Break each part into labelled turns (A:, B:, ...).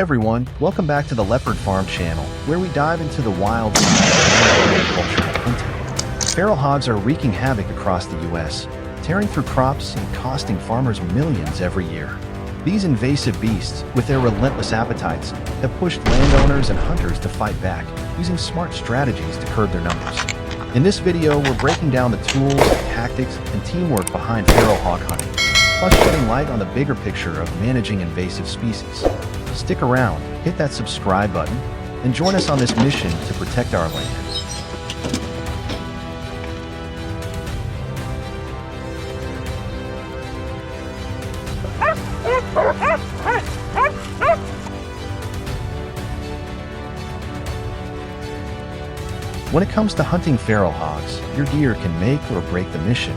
A: everyone, welcome back to the Leopard Farm channel, where we dive into the wild side of agriculture and hunting. Feral hogs are wreaking havoc across the U.S., tearing through crops and costing farmers millions every year. These invasive beasts, with their relentless appetites, have pushed landowners and hunters to fight back, using smart strategies to curb their numbers. In this video, we're breaking down the tools, tactics, and teamwork behind feral hog hunting, plus shedding light on the bigger picture of managing invasive species. Stick around, hit that subscribe button, and join us on this mission to protect our land. When it comes to hunting feral hogs, your gear can make or break the mission.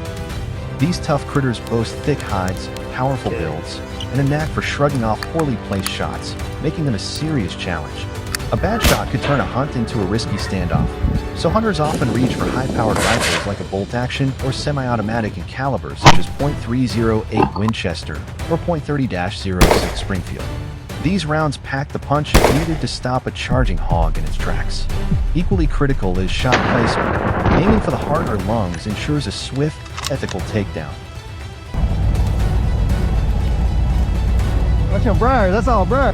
A: These tough critters boast thick hides, powerful builds, and a knack for shrugging off poorly placed shots, making them a serious challenge. A bad shot could turn a hunt into a risky standoff, so hunters often reach for high-powered rifles like a bolt-action or semi-automatic in calibers such as .308 Winchester or .30-06 Springfield. These rounds pack the punch needed to stop a charging hog in its tracks. Equally critical is shot placement. Aiming for the heart or lungs ensures a swift, ethical takedown.
B: Watch him, Briar. That's all, Briar.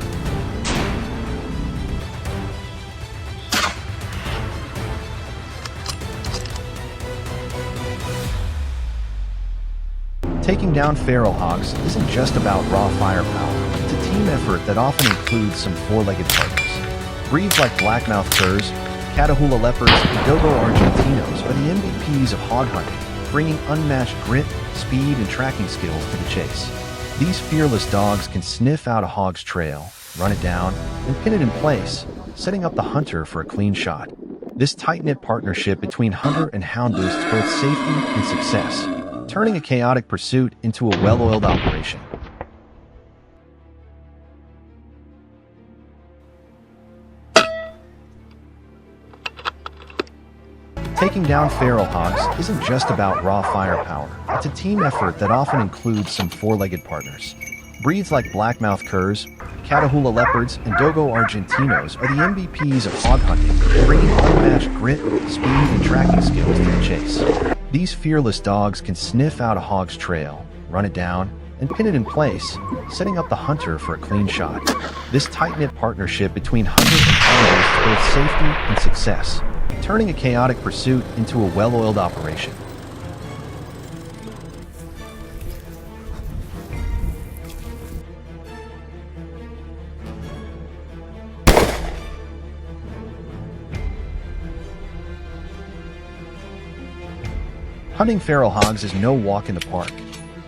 A: Taking down feral hogs isn't just about raw firepower. It's a team effort that often includes some four-legged partners. Breeds like blackmouth curs, Catahoula leopards, and Dogo argentinos are the MVPs of hog hunting, bringing unmatched grit, speed, and tracking skills to the chase. These fearless dogs can sniff out a hog's trail, run it down, and pin it in place, setting up the hunter for a clean shot. This tight-knit partnership between hunter and hound boosts both safety and success, turning a chaotic pursuit into a well-oiled operation. Taking down feral hogs isn't just about raw firepower. It's a team effort that often includes some four-legged partners. Breeds like blackmouth curs, Catahoula leopards, and Dogo argentinos are the MVPs of hog hunting, bringing unmatched grit, speed, and tracking skills to the chase. These fearless dogs can sniff out a hog's trail, run it down, and pin it in place, setting up the hunter for a clean shot. This tight-knit partnership between hunter and hound boasts both safety and success, turning a chaotic pursuit into a well-oiled operation. Hunting feral hogs is no walk in the park.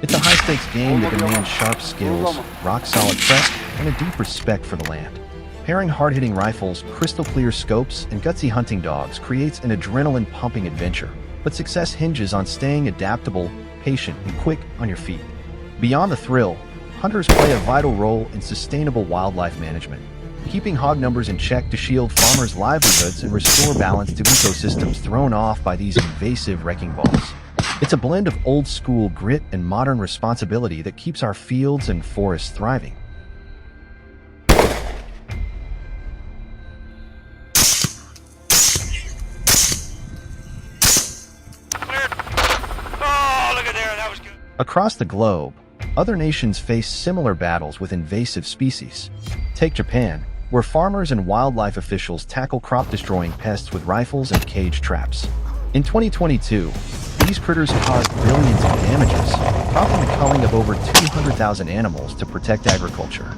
A: It's a high-stakes game that demands sharp skills, rock-solid prep, and a deep respect for the land. Pairing hard-hitting rifles, crystal-clear scopes, and gutsy hunting dogs creates an adrenaline-pumping adventure, but success hinges on staying adaptable, patient, and quick on your feet. Beyond the thrill, hunters play a vital role in sustainable wildlife management, keeping hog numbers in check to shield farmers' livelihoods and restore balance to ecosystems thrown off by these invasive wrecking balls. It's a blend of old-school grit and modern responsibility that keeps our fields and forests thriving. Across the globe, other nations face similar battles with invasive species. Take Japan, where farmers and wildlife officials tackle crop-destroying pests with rifles and cage traps. In 2022, these critters caused billions in damages, prompting the culling of over 200,000 animals to protect agriculture.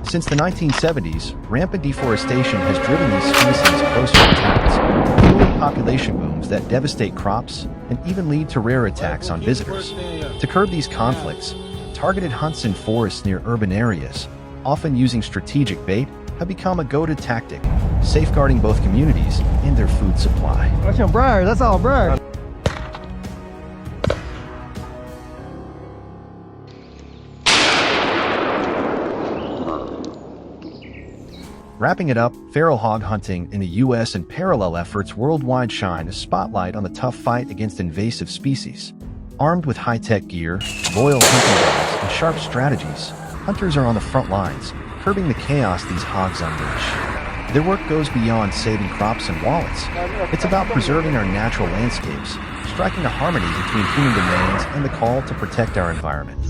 A: Since the 1970s, rampant deforestation has driven these species closer to towns, fueling population booms that devastate crops and even lead to rare attacks on visitors. To curb these conflicts, targeted hunts in forests near urban areas, often using strategic bait, have become a go-to tactic, safeguarding both communities and their food supply.
B: Watch him, Briar. That's all, Briar.
A: Wrapping it up, feral hog hunting in the U.S. and parallel efforts worldwide shine a spotlight on the tough fight against invasive species. Armed with high-tech gear, loyal hunting dogs, and sharp strategies, hunters are on the front lines, curbing the chaos these hogs unleash. Their work goes beyond saving crops and wallets. It's about preserving our natural landscapes, striking a harmony between human demands and the call to protect our environment.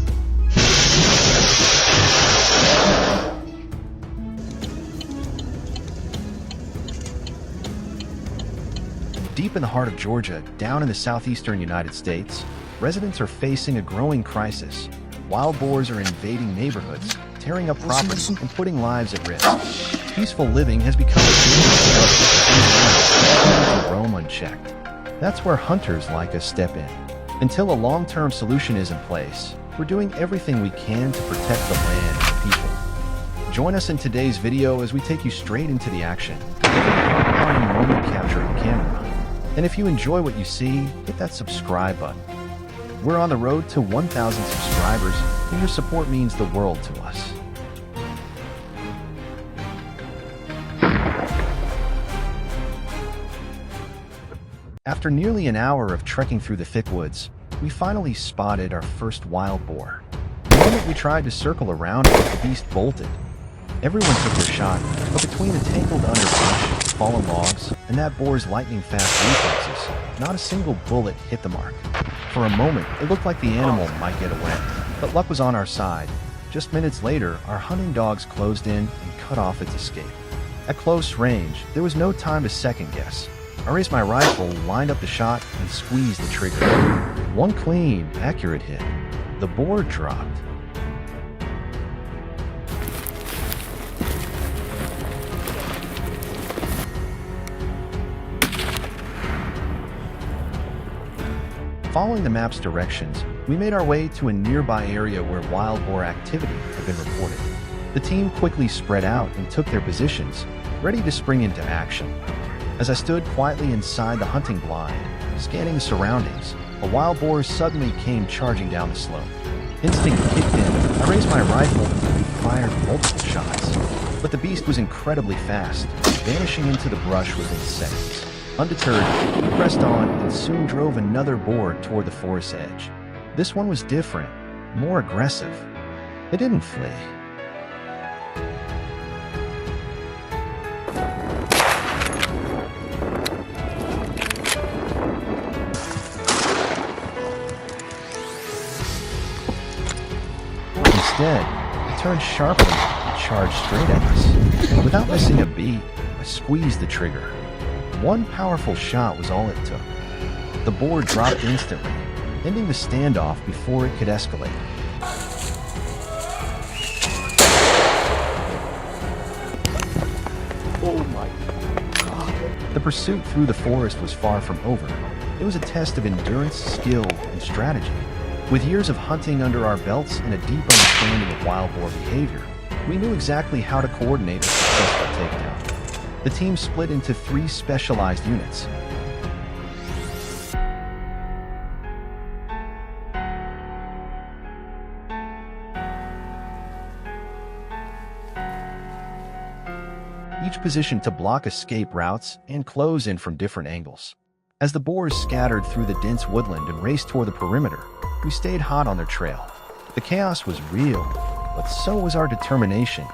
A: Deep in the heart of Georgia, down in the southeastern United States, residents are facing a growing crisis. Wild boars are invading neighborhoods, tearing up property, and putting lives at risk. Peaceful living has become a dangerous struggle to roam unchecked. That's where hunters like us step in. Until a long-term solution is in place, we're doing everything we can to protect the land and the people. Join us in today's video as we take you straight into the action, empowering moment capturing camera. And if you enjoy what you see, hit that subscribe button. We're on the road to 1,000 subscribers, and your support means the world to us. After nearly an hour of trekking through the thick woods, we finally spotted our first wild boar. The moment we tried to circle around it, the beast bolted. Everyone took their shot, but between the tangled underbrush, fallen logs, and that boar's lightning-fast reflexes, not a single bullet hit the mark. For a moment, it looked like the animal might get away, but luck was on our side. Just minutes later, our hunting dogs closed in and cut off its escape. At close range, there was no time to second-guess. I raised my rifle, lined up the shot, and squeezed the trigger. One clean, accurate hit. The boar dropped. Following the map's directions, we made our way to a nearby area where wild boar activity had been reported. The team quickly spread out and took their positions, ready to spring into action. As I stood quietly inside the hunting blind, scanning the surroundings, a wild boar suddenly came charging down the slope. Instinct kicked in. I raised my rifle and fired multiple shots. But the beast was incredibly fast, vanishing into the brush within seconds. Undeterred, we pressed on and soon drove another boar toward the forest's edge. This one was different, more aggressive. It didn't flee. Instead, it turned sharply and charged straight at us. Without missing a beat, I squeezed the trigger. One powerful shot was all it took. The boar dropped instantly, ending the standoff before it could escalate.
C: Oh my God.
A: The pursuit through the forest was far from over. It was a test of endurance, skill, and strategy. With years of hunting under our belts and a deep understanding of wild boar behavior, we knew exactly how to coordinate a successful takedown. The team split into 3 specialized units. Each positioned to block escape routes and close in from different angles. As the boars scattered through the dense woodland and raced toward the perimeter, we stayed hot on their trail. The chaos was real, but so was our determination.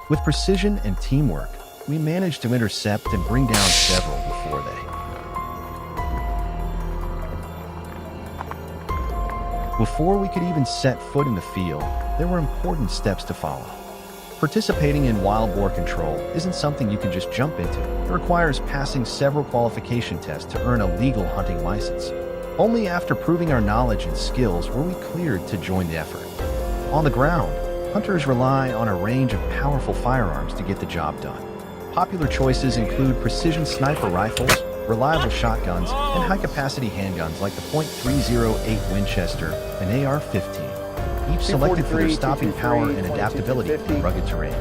A: With precision and teamwork, we managed to intercept and bring down several before Before we could even set foot in the field, there were important steps to follow. Participating in wild boar control isn't something you can just jump into. It requires passing several qualification tests to earn a legal hunting license. Only after proving our knowledge and skills were we cleared to join the effort. On the ground, hunters rely on a range of powerful firearms to get the job done. Popular choices include precision sniper rifles, reliable shotguns, and high-capacity handguns like the .308 Winchester and AR-15, each selected for their stopping power and adaptability in rugged terrain.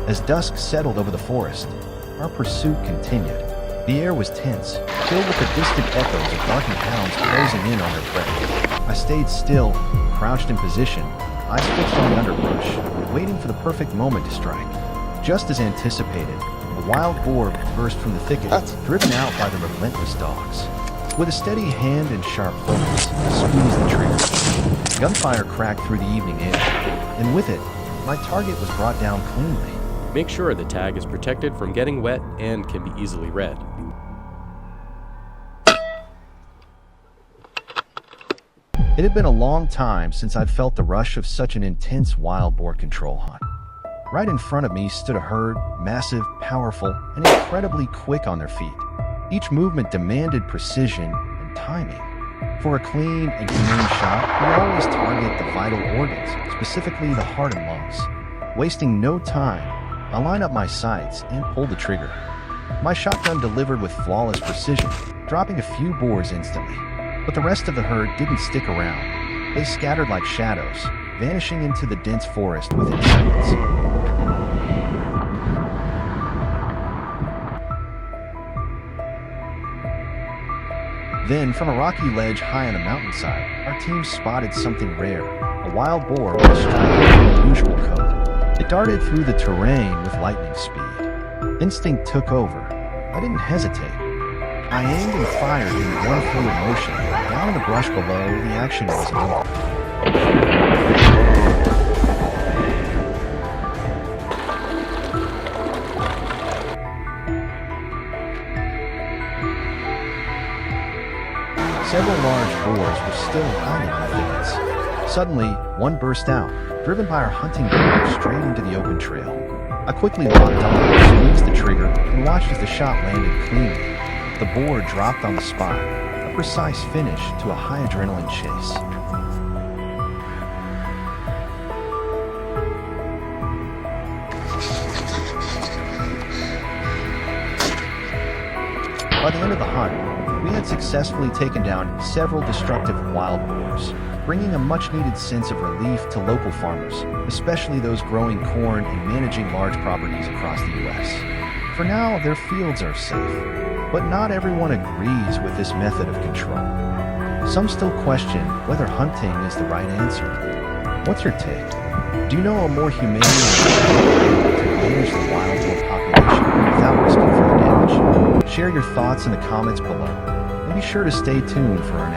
A: As dusk settled over the forest, our pursuit continued. The air was tense, filled with the distant echoes of barking hounds closing in on their prey. I stayed still, crouched in position, eyes fixed on the underbrush, waiting for the perfect moment to strike. Just as anticipated, a wild boar burst from the thicket, driven out by the relentless dogs. With a steady hand and sharp focus, I squeezed the trigger. Gunfire cracked through the evening air, and with it, my target was brought down cleanly.
D: Make sure the tag is protected from getting wet and can be easily read.
A: It had been a long time since I'd felt the rush of such an intense wild boar control hunt. Right in front of me stood a herd, massive, powerful, and incredibly quick on their feet. Each movement demanded precision and timing. For a clean and humane shot, we always target the vital organs, specifically the heart and lungs. Wasting no time, I line up my sights and pull the trigger. My shotgun delivered with flawless precision, dropping a few boars instantly. But the rest of the herd didn't stick around. They scattered like shadows, vanishing into the dense forest within seconds. Then, from a rocky ledge high on a mountainside, our team spotted something rare, a wild boar with a striking, unusual coat. It darted through the terrain with lightning speed. Instinct took over. I didn't hesitate. I aimed and fired in one fluid motion. Down in the brush below, the action wasn't over. Several large boars were still hiding in the thickets. Suddenly, one burst out, driven by our hunting boar straight into the open trail. I quickly locked on, squeezed the trigger, and watched as the shot landed cleanly. The boar dropped on the spot, a precise finish to a high adrenaline chase. By the end of the hunt, we had successfully taken down several destructive wild boars, bringing a much-needed sense of relief to local farmers, especially those growing corn and managing large properties across the U.S. For now, their fields are safe, but not everyone agrees with this method of control. Some still question whether hunting is the right answer. What's your take? Do you know a more humane way to manage the wild boar population without risking further damage? Share your thoughts in the comments below, and be sure to stay tuned for our next